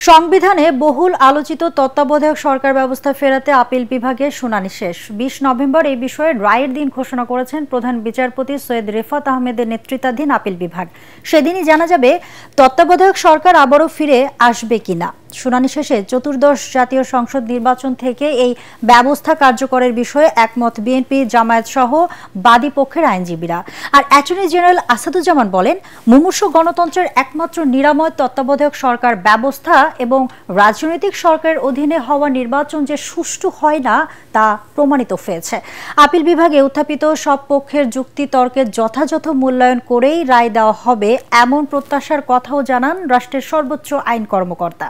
সংবিধানে বহুল আলোচিত তত্ত্বাবধায়ক সরকার ব্যবস্থা ফেরাতে আপিল বিভাগের শুনানি শেষ। ২০ নভেম্বর এই বিষয়ে রায়ের দিন ঘোষণা করেছেন প্রধান বিচারপতি সৈয়দ রেফাত আহমেদের নেতৃত্বাধীন আপিল বিভাগ। সেদিনই জানা যাবে তত্ত্বাবধায়ক সরকার আবারও ফিরে আসবে কিনা। শুনানি শেষে চতুর্দশ জাতীয় সংসদ নির্বাচন থেকে এই ব্যবস্থা কার্যকরের বিষয়ে একমত বিএনপি, জামায়াত সহ বাদী পক্ষের আইনজীবীরা। আর অ্যাটর্নি জেনারেল আসাদুজ্জামান বলেন, মুমূর্ষু গণতন্ত্রের একমাত্র নিরাময় তত্ত্বাবধায়ক সরকার ব্যবস্থা এবং রাজনৈতিক সরকারের অধীনে হওয়া নির্বাচন যে সুষ্ঠু হয় না তা প্রমাণিত হয়েছে। আপিল বিভাগে উত্থাপিত সব পক্ষের যুক্তি তর্কের যথাযথ মূল্যায়ন করেই রায় দেওয়া হবে এমন প্রত্যাশার কথাও জানান রাষ্ট্রের সর্বোচ্চ আইন কর্মকর্তা।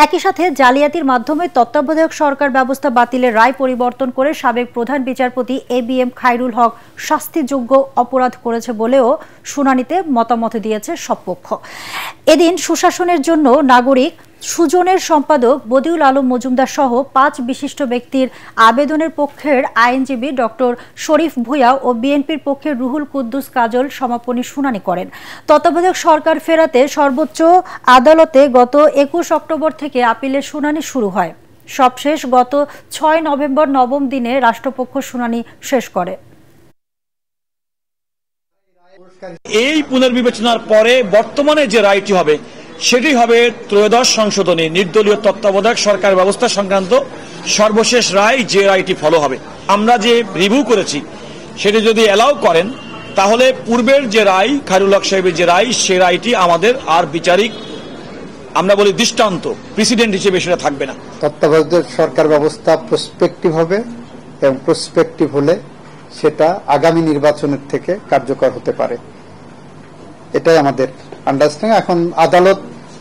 একই সাথে জালিয়াতির মাধ্যমে তত্ত্বাবধায়ক সরকার ব্যবস্থা বাতিলের রায় পরিবর্তন করে সাবেক প্রধান বিচারপতি ABM খায়রুল হক শাস্তিযোগ্য অপরাধ করেছে বলেও শুনানিতে মতামত দিয়েছে সব পক্ষ। এদিন সুশাসনের জন্য নাগরিক সুজনের সম্পাদক বদিউল আলম মজুমদার সহ ৫ বিশিষ্ট ব্যক্তির আবেদনের পক্ষের আইনজীবী ডক্টর শরীফ ভূঁইয়া ও বিএনপির পক্ষের রুহুল কুদ্দুস কাজল সমাপনী শুনানি করেন। তত্ত্বাবধায়ক সরকার ফেরাতে সর্বোচ্চ আদালতে গত ২১ অক্টোবর থেকে আপিলের শুনানি শুরু হয়। সবশেষ গত ৬ নভেম্বর নবম দিনে রাষ্ট্রপক্ষ শুনানি শেষ করে। এই পুনর্বিবেচনার পরে বর্তমানে যে রায়টি হবে সেটি হবে ত্রয়োদশ সংশোধনী নির্দলীয় তত্ত্বাবধায়ক সরকার ব্যবস্থা সংক্রান্ত সর্বশেষ রায়, যে রায়টি ফলো হবে। আমরা যে রিভিউ করেছি সেটি যদি অ্যালাউ করেন তাহলে পূর্বের যে রায়, খায়রুল হক সাহেবের যে রায়, সে রায়টি আমাদের আর বিচারিক আমরা বলি দৃষ্টান্ত প্রেসিডেন্ট হিসেবে সেটা থাকবে না। তত্ত্বাবধায়ক সরকার ব্যবস্থা প্রসপেক্টিভ হবে এবং প্রসপেক্টিভ হলে সেটা আগামী নির্বাচনের থেকে কার্যকর হতে পারে, এটাই আমাদের আন্ডারস্ট্যান্ডিং। এখন আদালত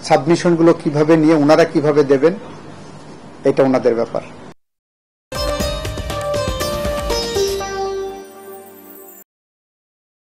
সাবমিশনগুলো কিভাবে নিয়ে ওনারা কিভাবে দেবেন এটা ওনাদের ব্যাপার।